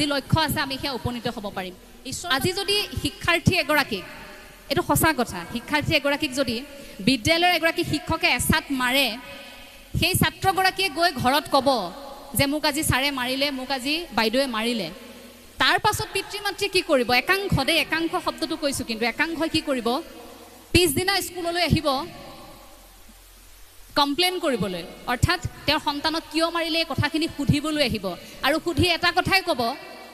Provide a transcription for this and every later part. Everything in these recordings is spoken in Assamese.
যি লক্ষ্য আছে আমি সেয়া উপনীত হ'ব পাৰিম আজি যদি শিক্ষাৰ্থী এগৰাকীক এইটো সঁচা কথা শিক্ষাৰ্থী এগৰাকীক যদি বিদ্যালয়ৰ এগৰাকী শিক্ষকে এছাত মাৰে সেই ছাত্ৰগৰাকীয়ে গৈ ঘৰত ক'ব যে মোক আজি ছাৰে মাৰিলে মোক আজি বাইদেৱে মাৰিলে তাৰ পাছত পিতৃ মাতৃয়ে কি কৰিব একাংশ দেই একাংশ শব্দটো কৈছোঁ কিন্তু একাংশই কি কৰিব পিছদিনা স্কুললৈ আহিব কমপ্লেইন কৰিবলৈ অৰ্থাৎ তেওঁৰ সন্তানক কিয় মাৰিলে এই কথাখিনি সুধিবলৈ আহিব আৰু সুধি এটা কথাই ক'ব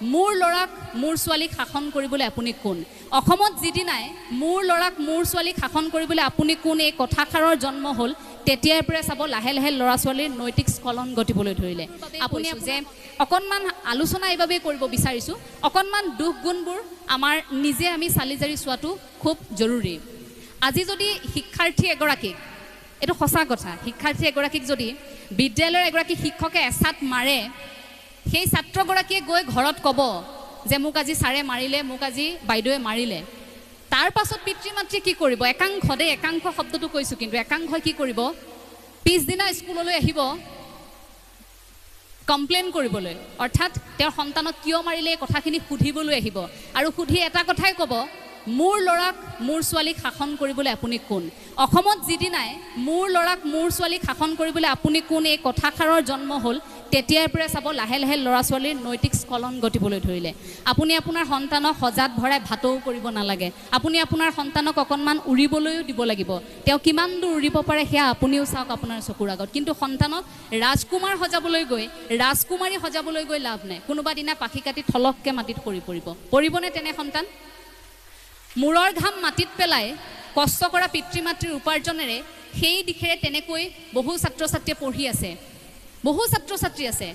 মোৰ ল'ৰাক মোৰ ছোৱালীক শাসন কৰিবলৈ আপুনি কোন অসমত যিদিনাই মোৰ ল'ৰাক মোৰ ছোৱালীক শাসন কৰিবলৈ আপুনি কোন এই কথাষাৰৰ জন্ম হ'ল তেতিয়াৰ পৰা চাব লাহে লাহে ল'ৰা ছোৱালীৰ নৈতিক স্খলন ঘটিবলৈ ধৰিলে আপুনি যে অকণমান আলোচনা এইবাবেই কৰিব বিচাৰিছোঁ অকণমান দুখ গুণবোৰ আমাৰ নিজে আমি চালি জাৰি চোৱাটো খুব জৰুৰী আজি যদি শিক্ষাৰ্থী এগৰাকীক এইটো সঁচা কথা শিক্ষাৰ্থী এগৰাকীক যদি বিদ্যালয়ৰ এগৰাকী শিক্ষকে এছাত মাৰে সেই ছাত্ৰগৰাকীয়ে গৈ ঘৰত ক'ব যে মোক আজি ছাৰে মাৰিলে মোক আজি বাইদেৱে মাৰিলে তাৰ পাছত পিতৃ মাতৃয়ে কি কৰিব একাংশ দেই একাংশ শব্দটো কৈছোঁ কিন্তু একাংশই কি কৰিব পিছদিনা স্কুললৈ আহিব কমপ্লেইন কৰিবলৈ অৰ্থাৎ তেওঁৰ সন্তানক কিয় মাৰিলে এই কথাখিনি সুধিবলৈ আহিব আৰু সুধি এটা কথাই ক'ব মোৰ ল'ৰাক মোৰ ছোৱালীক শাসন কৰিবলৈ আপুনি কোন অসমত যিদিনাই মোৰ ল'ৰাক মোৰ ছোৱালীক শাসন কৰিবলৈ আপুনি কোন এই কথাষাৰৰ জন্ম হ'ল তেতিয়াৰ পৰা চাব লাহে লাহে ল'ৰা ছোৱালীৰ নৈতিক স্খলন ঘটিবলৈ ধৰিলে আপুনি আপোনাৰ সন্তানক সজাত ভৰাই ভাতও কৰিব নালাগে আপুনি আপোনাৰ সন্তানক অকণমান উৰিবলৈও দিব লাগিব তেওঁ কিমান দূৰ উৰিব পাৰে সেয়া আপুনিও চাওক আপোনাৰ চকুৰ আগত কিন্তু সন্তানক ৰাজকুমাৰ সজাবলৈ গৈ ৰাজকুমাৰী সজাবলৈ গৈ লাভ নাই কোনোবা দিনা পাখি কাটি থলককৈ মাটিত পৰিবনে তেনে সন্তান মূৰৰ ঘাম মাটিত পেলাই কষ্ট কৰা পিতৃ মাতৃৰ উপাৰ্জনেৰে সেই দিশেৰে তেনেকৈ বহু ছাত্ৰ ছাত্ৰীয়ে পঢ়ি আছে বহু ছাত্ৰ ছাত্ৰী আছে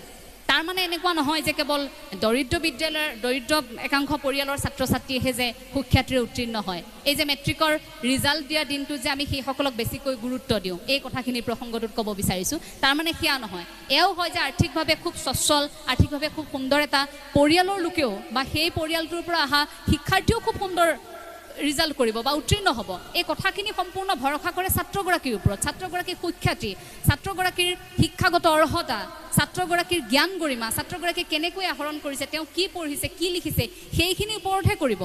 তাৰ মানে এনেকুৱা নহয় যে কেৱল দৰিদ্ৰ বিদ্যালয়ৰ দৰিদ্ৰ একাংশ পৰিয়ালৰ ছাত্ৰ ছাত্ৰীহে যে সুখ্যাতিৰে উত্তীৰ্ণ হয় এই যে মেট্ৰিকৰ ৰিজাল্ট দিয়া দিনটো যে আমি সেইসকলক বেছিকৈ গুৰুত্ব দিওঁ এই কথাখিনি প্ৰসংগটোত ক'ব বিচাৰিছোঁ তাৰ মানে সেয়া নহয় এয়াও হয় যে আৰ্থিকভাৱে খুব সচ্ছল আৰ্থিকভাৱে খুব সুন্দৰ এটা পৰিয়ালৰ লোকেও বা সেই পৰিয়ালটোৰ পৰা অহা শিক্ষাৰ্থীও খুব সুন্দৰ ৰিজাল্ট কৰিব বা উত্তীৰ্ণ হ'ব এই কথাখিনি সম্পূৰ্ণ ভৰসা কৰে ছাত্ৰগৰাকীৰ ওপৰত ছাত্ৰগৰাকীৰ সুখ্যাতি ছাত্ৰগৰাকীৰ শিক্ষাগত অৰ্হতা ছাত্ৰগৰাকীৰ জ্ঞান গৰিমা ছাত্ৰগৰাকীয়ে কেনেকৈ আহৰণ কৰিছে তেওঁ কি পঢ়িছে কি লিখিছে সেইখিনিৰ ওপৰতহে কৰিব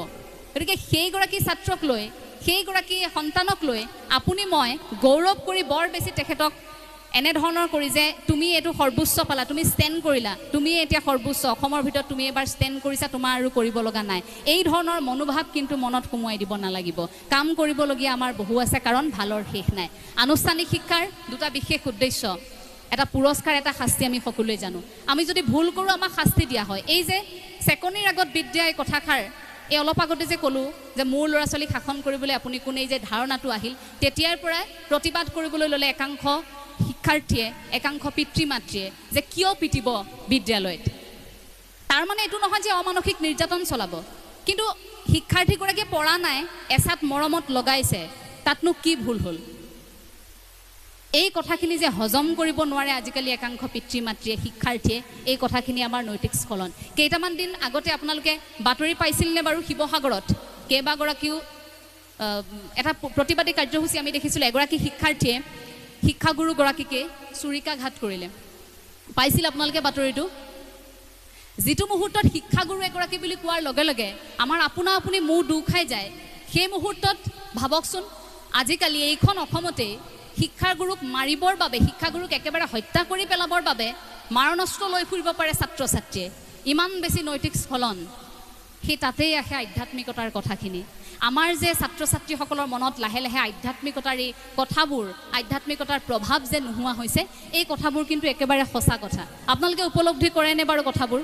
গতিকে সেইগৰাকী ছাত্ৰক লৈ সেইগৰাকী সন্তানক লৈ আপুনি মই গৌৰৱ কৰি বৰ বেছি তেখেতক এনেধৰণৰ কৰি যে তুমি এইটো সৰ্বোচ্চ পালা তুমি ষ্টেণ্ড কৰিলা তুমি এতিয়া সৰ্বোচ্চ অসমৰ ভিতৰত তুমি এবাৰ ষ্টেণ্ড কৰিছা তোমাৰ আৰু কৰিব লগা নাই এই ধৰণৰ মনোভাৱ কিন্তু মনত সোমোৱাই দিব নালাগিব কাম কৰিবলগীয়া আমাৰ বহু আছে কাৰণ ভালৰ শেষ নাই আনুষ্ঠানিক শিক্ষাৰ দুটা বিশেষ উদ্দেশ্য এটা পুৰস্কাৰ এটা শাস্তি আমি সকলোৱে জানো আমি যদি ভুল কৰোঁ আমাক শাস্তি দিয়া হয় এই যে চেকনিৰ আগত বিদ্যা এই কথাষাৰ এই অলপ আগতে যে ক'লোঁ যে মোৰ ল'ৰা ছোৱালীক শাসন কৰিবলৈ আপুনি কোনে যে ধাৰণাটো আহিল তেতিয়াৰ পৰাই প্ৰতিবাদ কৰিবলৈ ল'লে একাংশ শিক্ষাৰ্থীয়ে একাংশ পিতৃ মাতৃয়ে যে কিয় পিটিব বিদ্যালয়ত তাৰ মানে এইটো নহয় যে অমানসিক নিৰ্যাতন চলাব কিন্তু শিক্ষাৰ্থীগৰাকীয়ে পঢ়া নাই এছাত মৰমত লগাইছে তাতনো কি ভুল হ'ল এই কথাখিনি যে হজম কৰিব নোৱাৰে আজিকালি একাংশ পিতৃ মাতৃয়ে শিক্ষাৰ্থীয়ে এই কথাখিনি আমাৰ নৈতিক স্খলন কেইটামান দিন আগতে আপোনালোকে বাতৰি পাইছিলনে বাৰু শিৱসাগৰত কেইবাগৰাকীও এটা প্ৰতিবাদী কাৰ্যসূচী আমি দেখিছিলোঁ এগৰাকী শিক্ষাৰ্থীয়ে শিক্ষাগুৰুগৰাকীকে চুৰিকাঘাত কৰিলে পাইছিল আপোনালোকে বাতৰিটো যিটো মুহূৰ্তত শিক্ষাগুৰু এগৰাকী বুলি কোৱাৰ লগে লগে আমাৰ আপোনা আপুনি মূৰ দু খাই যায় সেই মুহূৰ্তত ভাবকচোন আজিকালি এইখন অসমতে শিক্ষাগুৰুক মাৰিবৰ বাবে শিক্ষাগুৰুক একেবাৰে হত্যা কৰি পেলাবৰ বাবে মাৰণাস্ত্ৰ লৈ ফুৰিব পাৰে ছাত্ৰ ছাত্ৰীয়ে ইমান বেছি নৈতিক স্খলন সেই তাতেই আহে আধ্যাত্মিকতাৰ কথাখিনি আমাৰ যে ছাত্ৰ ছাত্ৰীসকলৰ মনত লাহে লাহে আধ্যাত্মিকতাৰ এই কথাবোৰ আধ্যাত্মিকতাৰ প্ৰভাৱ যে নোহোৱা হৈছে এই কথাবোৰ কিন্তু একেবাৰে সঁচা কথা আপোনালোকে উপলব্ধি কৰেনে বাৰু কথাবোৰ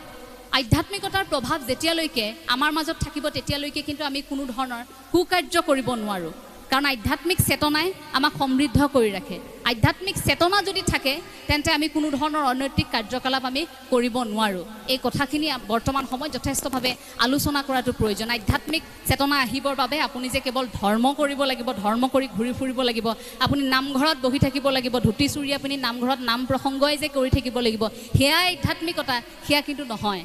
আধ্যাত্মিকতাৰ প্ৰভাৱ যেতিয়ালৈকে আমাৰ মাজত থাকিব তেতিয়ালৈকে কিন্তু আমি কোনো ধৰণৰ কুকাৰ্য কৰিব নোৱাৰোঁ কাৰণ আধ্যাত্মিক চেতনাই আমাক সমৃদ্ধ কৰি ৰাখে আধ্যাত্মিক চেতনা যদি থাকে তেন্তে আমি কোনো ধৰণৰ অনৈতিক কাৰ্যকলাপ আমি কৰিব নোৱাৰোঁ এই কথাখিনি বৰ্তমান সময়ত যথেষ্টভাৱে আলোচনা কৰাটো প্ৰয়োজন আধ্যাত্মিক চেতনা আহিবৰ বাবে আপুনি যে কেৱল ধৰ্ম কৰিব লাগিব ধৰ্ম কৰি ঘূৰি ফুৰিব লাগিব আপুনি নামঘৰত বহি থাকিব লাগিব ধুতি চুৰি আপুনি নামঘৰত নাম প্ৰসংগই যে কৰি থাকিব লাগিব সেয়া আধ্যাত্মিকতা সেয়া কিন্তু নহয়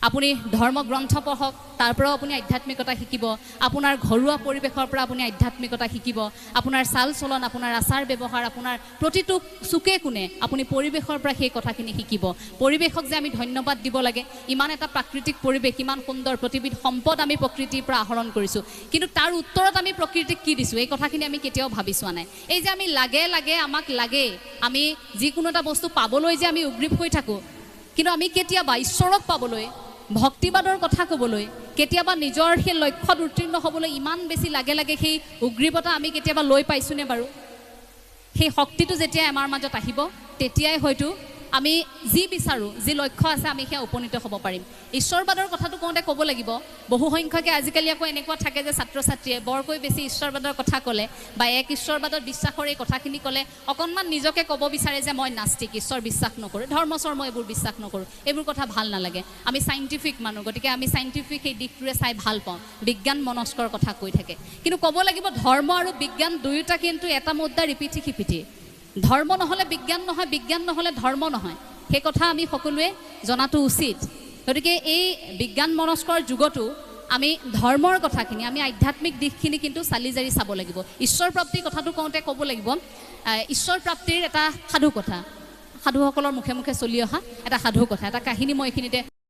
আপুনি ধৰ্মগ্ৰন্থ পঢ়ক, তাৰ পৰাও আপুনি আধ্যাত্মিকতা শিকিব। আপোনাৰ ঘৰুৱা পৰিৱেশৰ পৰা আপুনি আধ্যাত্মিকতা শিকিব। আপোনাৰ চাল চলন, আপোনাৰ আচাৰ ব্যৱহাৰ, আপোনাৰ প্ৰতিটো চুকে কোণে আপুনি পৰিৱেশৰ পৰা সেই কথাখিনি শিকিব। পৰিৱেশক যে আমি ধন্যবাদ দিব লাগে, ইমান এটা প্ৰাকৃতিক পৰিৱেশ, ইমান সুন্দৰ প্ৰতিবিধ সম্পদ আমি প্ৰকৃতিৰ পৰা আহৰণ কৰিছোঁ, কিন্তু তাৰ উত্তৰত আমি প্ৰকৃতিক কি দিছোঁ, এই কথাখিনি আমি কেতিয়াও ভাবি চোৱা নাই। এই যে আমি লাগে আমাক লাগে, আমি যিকোনো এটা বস্তু পাবলৈ যে আমি উদ্গ্ৰীৱ হৈ থাকোঁ, কিন্তু আমি কেতিয়াবা ঈশ্বৰক পাবলৈ, ভক্তিবাদৰ কথা ক'বলৈ, কেতিয়াবা নিজৰ সেই লক্ষ্যত উত্তীৰ্ণ হ'বলৈ ইমান বেছি লাগে সেই উগ্ৰীৱতা আমি কেতিয়াবা লৈ পাইছোঁনে বাৰু? সেই শক্তিটো যেতিয়া আমাৰ মাজত আহিব, তেতিয়াই হয়তো আমি যি বিচাৰোঁ, যি লক্ষ্য আছে, আমি সেয়া উপনীত হ'ব পাৰিম। ঈশ্বৰবাদৰ কথাটো কওঁতে ক'ব লাগিব, বহু সংখ্যকে আজিকালি আকৌ এনেকুৱা থাকে যে ছাত্ৰ ছাত্ৰীয়ে বৰকৈ বেছি ঈশ্বৰবাদৰ কথা ক'লে বা এক ঈশ্বৰবাদত বিশ্বাসৰ এই কথাখিনি ক'লে অকণমান নিজকে ক'ব বিচাৰে যে মই নাস্তিক, ঈশ্বৰ বিশ্বাস নকৰোঁ, ধৰ্ম চৰ্ম এইবোৰ বিশ্বাস নকৰোঁ। এইবোৰ কথা ভাল নালাগে। আমি চাইণ্টিফিক মানুহ, গতিকে আমি চাইণ্টিফিক সেই দিশটোৰে চাই ভাল পাওঁ, বিজ্ঞান মনস্কৰ কথা কৈ থাকে। কিন্তু ক'ব লাগিব ধৰ্ম আৰু বিজ্ঞান দুয়োটা কিন্তু এটা মুদ্ৰাৰ ইপিঠি সিপিঠি। ধৰ্ম নহ'লে বিজ্ঞান নহয়, বিজ্ঞান নহ'লে ধৰ্ম নহয়, সেই কথা আমি সকলোৱে জনাটো উচিত। গতিকে এই বিজ্ঞান মনস্কৰ যুগতো আমি ধৰ্মৰ কথাখিনি, আমি আধ্যাত্মিক দিশখিনি কিন্তু চালি জাৰি চাব লাগিব। ঈশ্বৰ প্ৰাপ্তিৰ কথাটো কওঁতে ক'ব লাগিব, ঈশ্বৰ প্ৰাপ্তিৰ এটা সাধু কথা, সাধুসকলৰ মুখে মুখে চলি অহা এটা সাধু কথা, এটা কাহিনী মই এইখিনিতে